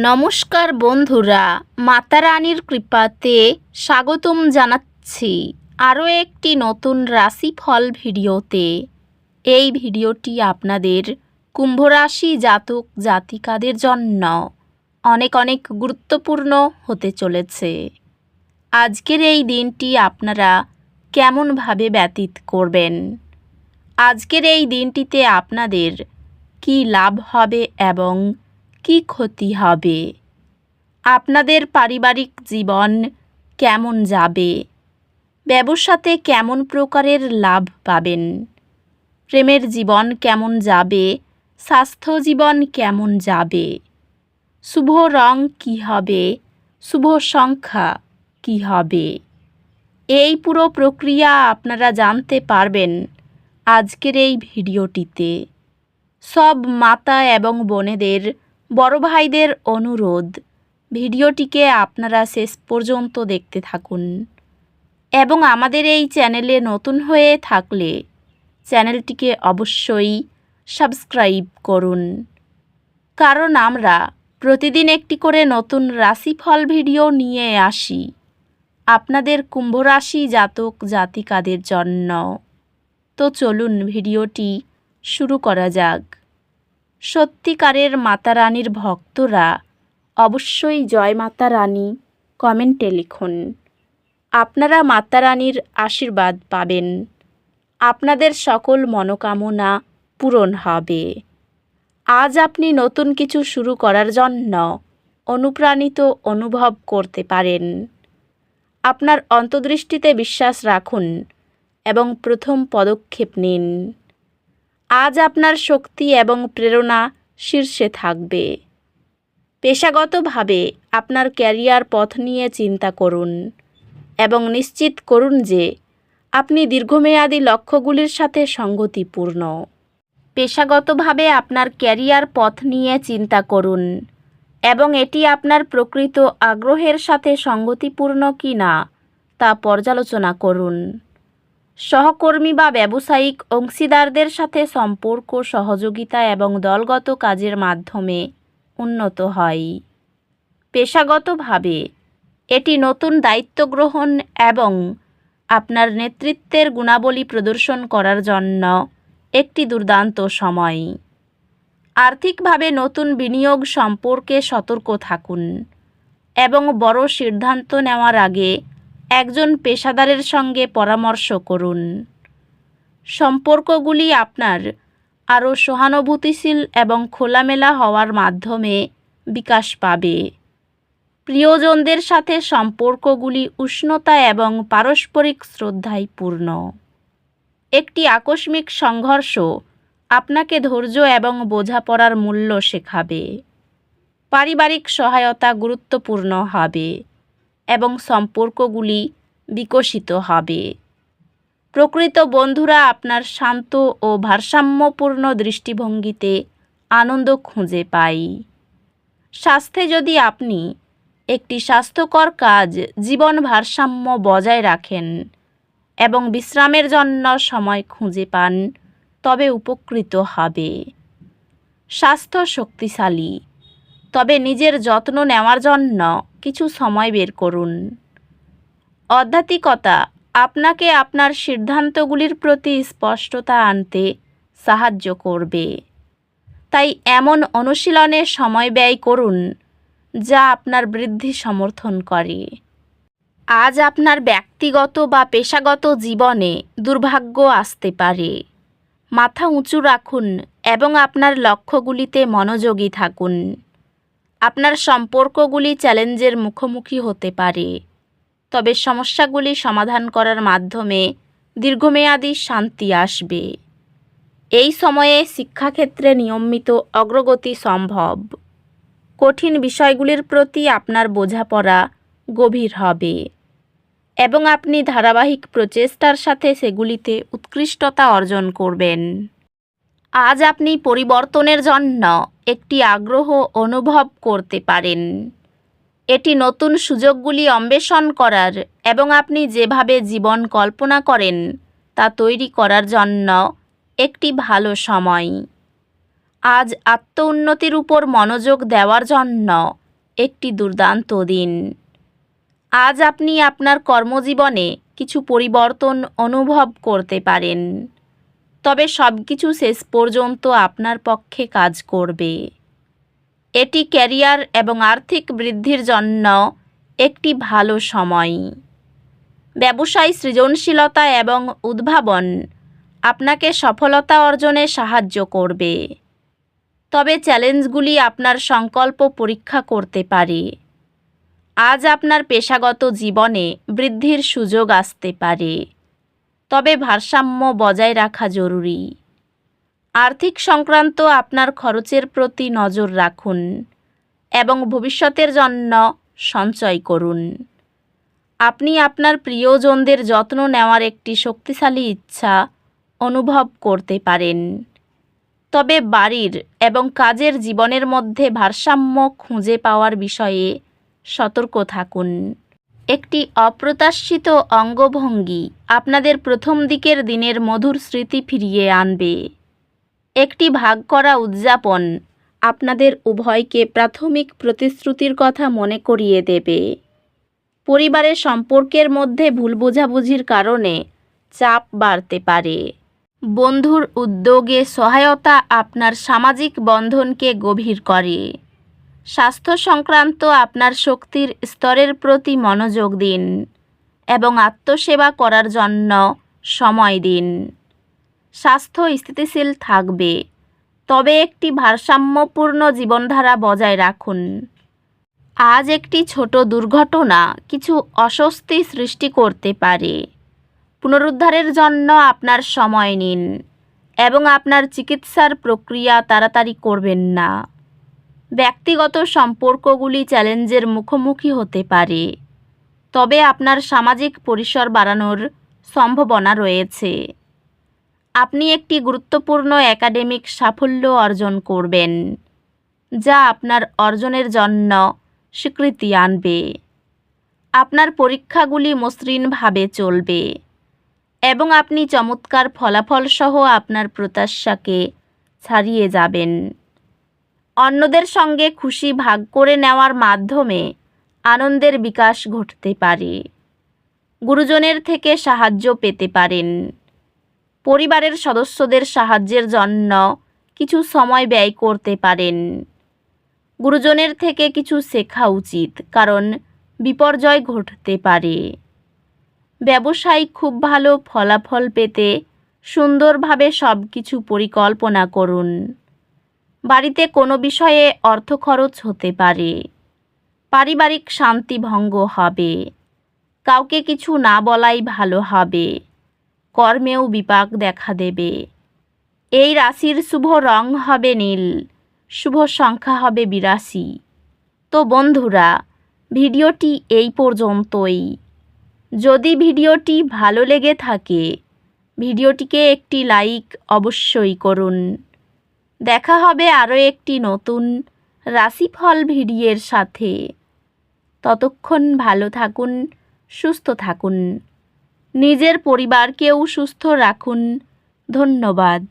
নমস্কার বন্ধুরা, মাতা রানীর কৃপাতে স্বাগতম জানাচ্ছি আরও একটি নতুন রাশিফল ভিডিওতে। এই ভিডিওটি আপনাদের কুম্ভ রাশি জাতক জাতিকাদের জন্য অনেক অনেক গুরুত্বপূর্ণ হতে চলেছে। আজকের এই দিনটি আপনারা কেমনভাবে ব্যতীত করবেন, আজকের এই দিনটিতে আপনাদের কি লাভ হবে এবং কি ক্ষতি হবে, আপনাদের পারিবারিক জীবন কেমন যাবে, ব্যবসাতে কেমন প্রকারের লাভ পাবেন, প্রেমের জীবন কেমন যাবে, স্বাস্থ্য জীবন কেমন যাবে, শুভ রং কী হবে, শুভ সংখ্যা কী হবে, এই পুরো প্রক্রিয়া আপনারা জানতে পারবেন আজকের এই ভিডিওটিতে। সব মাতা এবং বোনেদের, বড় ভাইদের অনুরোধ, ভিডিওটিকে আপনারা শেষ পর্যন্ত দেখতে থাকুন এবং আমাদের এই চ্যানেলে নতুন হয়ে থাকলে চ্যানেলটিকে অবশ্যই সাবস্ক্রাইব করুন, কারণ আমরা প্রতিদিন একটি করে নতুন রাশিফল ভিডিও নিয়ে আসি আপনাদের কুম্ভ রাশি জাতক জাতিকাদের জন্য। তো চলুন ভিডিওটি শুরু করা যাক। সত্যিকারের মাতা রানীর ভক্তরা অবশ্যই জয় মাতা রানী কমেন্টে লিখুন। আপনারা মাতা রানীর আশীর্বাদ পাবেন, আপনাদের সকল মনোকামনা পূরণ হবে। আজ আপনি নতুন কিছু শুরু করার জন্য অনুপ্রাণিত অনুভব করতে পারেন। আপনার অন্তর্দৃষ্টিতে বিশ্বাস রাখুন এবং প্রথম পদক্ষেপ নিন। আজ আপনার শক্তি এবং প্রেরণা শীর্ষে থাকবে। পেশাগতভাবে আপনার ক্যারিয়ার পথ নিয়ে চিন্তা করুন এবং নিশ্চিত করুন যে আপনি দীর্ঘমেয়াদী লক্ষ্যগুলির সাথে সঙ্গতিপূর্ণ। পেশাগতভাবে আপনার ক্যারিয়ার পথ নিয়ে চিন্তা করুন এবং এটি আপনার প্রকৃত আগ্রহের সাথে সঙ্গতিপূর্ণ কি না তা পর্যালোচনা করুন। সহকর্মী বা ব্যবসায়িক অংশীদারদের সাথে সম্পর্ক, সহযোগিতা এবং দলগত কাজের মাধ্যমে উন্নত হয়। পেশাগতভাবে এটি নতুন দায়িত্ব গ্রহণ এবং আপনার নেতৃত্বের গুণাবলী প্রদর্শন করার জন্য একটি দুর্দান্ত সময়। আর্থিকভাবে নতুন বিনিয়োগ সম্পর্কে সতর্ক থাকুন এবং বড় সিদ্ধান্ত নেওয়ার আগে একজন পেশাদারের সঙ্গে পরামর্শ করুন। সম্পর্কগুলি আপনার আরও সহানুভূতিশীল এবং খোলামেলা হওয়ার মাধ্যমে বিকাশ পাবে। প্রিয়জনদের সাথে সম্পর্কগুলি উষ্ণতা এবং পারস্পরিক শ্রদ্ধায় পূর্ণ। একটি আকস্মিক সংঘর্ষ আপনাকে ধৈর্য এবং বোঝাপড়ার মূল্য শেখাবে। পারিবারিক সহায়তা গুরুত্বপূর্ণ হবে এবং সম্পর্কগুলি বিকশিত হবে। প্রকৃত বন্ধুরা আপনার শান্ত ও ভারসাম্যপূর্ণ দৃষ্টিভঙ্গিতে আনন্দ খুঁজে পায়। স্বাস্থ্যে যদি আপনি একটি স্বাস্থ্যকর কাজ, জীবন ভারসাম্য বজায় রাখেন এবং বিশ্রামের জন্য সময় খুঁজে পান, তবে উপকৃত হবে। স্বাস্থ্য শক্তিশালী, তবে নিজের যত্ন নেওয়ার জন্য কিছু সময় বের করুন। আধ্যাত্মিকতা আপনাকে আপনার সিদ্ধান্তগুলির প্রতি স্পষ্টতা আনতে সাহায্য করবে, তাই এমন অনুশীলনে সময় ব্যয় করুন যা আপনার বৃদ্ধি সমর্থন করে। আজ আপনার ব্যক্তিগত বা পেশাগত জীবনে দুর্ভাগ্য আসতে পারে। মাথা উঁচু রাখুন এবং আপনার লক্ষ্যগুলিতে মনোযোগী থাকুন। আপনার সম্পর্কগুলি চ্যালেঞ্জের মুখোমুখি হতে পারে, তবে সমস্যাগুলি সমাধান করার মাধ্যমে দীর্ঘমেয়াদী শান্তি আসবে। এই সময়ে শিক্ষাক্ষেত্রে নিয়মিত অগ্রগতি সম্ভব। কঠিন বিষয়গুলির প্রতি আপনার বোঝাপড়া গভীর হবে এবং আপনি ধারাবাহিক প্রচেষ্টার সাথে সেগুলিতে উৎকৃষ্টতা অর্জন করবেন। আজ আপনি পরিবর্তনের জন্য একটি আগ্রহ অনুভব করতে পারেন। এটি নতুন সুযোগগুলি অন্বেষণ করার এবং আপনি যেভাবে জীবন কল্পনা করেন তা তৈরি করার জন্য একটি ভালো সময়। আজ আত্ম উন্নতির উপর মনোযোগ দেওয়ার জন্য একটি দুর্দান্ত দিন। আজ আপনি আপনার কর্মজীবনে কিছু পরিবর্তন অনুভব করতে পারেন, তবে সব কিছু শেষ পর্যন্ত আপনার পক্ষে কাজ করবে। এটি ক্যারিয়ার এবং আর্থিক বৃদ্ধির জন্য একটি ভালো সময়। ব্যবসায় সৃজনশীলতা এবং উদ্ভাবন আপনাকে সফলতা অর্জনে সাহায্য করবে, তবে চ্যালেঞ্জগুলি আপনার সংকল্প পরীক্ষা করতে পারে। আজ আপনার পেশাগত জীবনে বৃদ্ধির সুযোগ আসতে পারে, তবে ভারসাম্য বজায় রাখা জরুরি। আর্থিক সংক্রান্ত আপনার খরচের প্রতি নজর রাখুন এবং ভবিষ্যতের জন্য সঞ্চয় করুন। আপনি আপনার প্রিয়জনদের যত্ন নেওয়ার একটি শক্তিশালী ইচ্ছা অনুভব করতে পারেন, তবে বাড়ির এবং কাজের জীবনের মধ্যে ভারসাম্য খুঁজে পাওয়ার বিষয়ে সতর্ক থাকুন। একটি অপ্রত্যাশিত অঙ্গভঙ্গি আপনাদের প্রথম দিকের দিনের মধুর স্মৃতি ফিরিয়ে আনবে। একটি ভাগ করা উদযাপন আপনাদের উভয়কে প্রাথমিক প্রতিশ্রুতির কথা মনে করিয়ে দেবে। পরিবারের সম্পর্কের মধ্যে ভুল বোঝাবুঝির কারণে চাপ বাড়তে পারে। বন্ধুর উদ্যোগে সহায়তা আপনার সামাজিক বন্ধনকে গভীর করে। স্বাস্থ্য সংক্রান্ত আপনার শক্তির স্তরের প্রতি মনোযোগ দিন এবং আত্মসেবা করার জন্য সময় দিন। স্বাস্থ্য স্থিতিশীল থাকবে, তবে একটি ভারসাম্যপূর্ণ জীবনধারা বজায় রাখুন। আজ একটি ছোট দুর্ঘটনা কিছু অস্বস্তি সৃষ্টি করতে পারে। পুনরুদ্ধারের জন্য আপনার সময় নিন এবং আপনার চিকিৎসার প্রক্রিয়া তাড়াতাড়ি করবেন না। ব্যক্তিগত সম্পর্কগুলি চ্যালেঞ্জের মুখোমুখি হতে পারে, তবে আপনার সামাজিক পরিসর বাড়ানোর সম্ভাবনা রয়েছে। আপনি একটি গুরুত্বপূর্ণ একাডেমিক সাফল্য অর্জন করবেন, যা আপনার অর্জনের জন্য স্বীকৃতি আনবে। আপনার পরীক্ষাগুলি মসৃণভাবে চলবে এবং আপনি চমৎকার ফলাফল সহ আপনার প্রত্যাশাকে ছাড়িয়ে যাবেন। অন্যদের সঙ্গে খুশি ভাগ করে নেওয়ার মাধ্যমে আনন্দের বিকাশ ঘটতে পারে। গুরুজনের থেকে সাহায্য পেতে পারেন। পরিবারের সদস্যদের সাহায্যের জন্য কিছু সময় ব্যয় করতে পারেন। গুরুজনের থেকে কিছু শেখা উচিত, কারণ বিপর্যয় ঘটতে পারে। ব্যবসায় খুব ভালো ফলাফল পেতে সুন্দরভাবে সব কিছু পরিকল্পনা করুন। বাড়িতে কোনো বিষয়ে অর্থ খরচ হতে পারে। পারিবারিক শান্তি ভঙ্গ হবে। কাউকে কিছু না বলাই ভালো হবে। কর্মেও বিপাক দেখা দেবে। এই রাশির শুভ রং হবে নীল, শুভ সংখ্যা হবে 82। তো বন্ধুরা, ভিডিওটি এই পর্যন্তই। যদি ভিডিওটি ভালো লেগে থাকে, ভিডিওটিকে একটি লাইক অবশ্যই করুন। দেখা হবে আরও একটি নতুন রাশিফল ভিডিওর সাথে। ততক্ষণ ভালো থাকুন, সুস্থ থাকুন, নিজের পরিবারকেও সুস্থ রাখুন। ধন্যবাদ।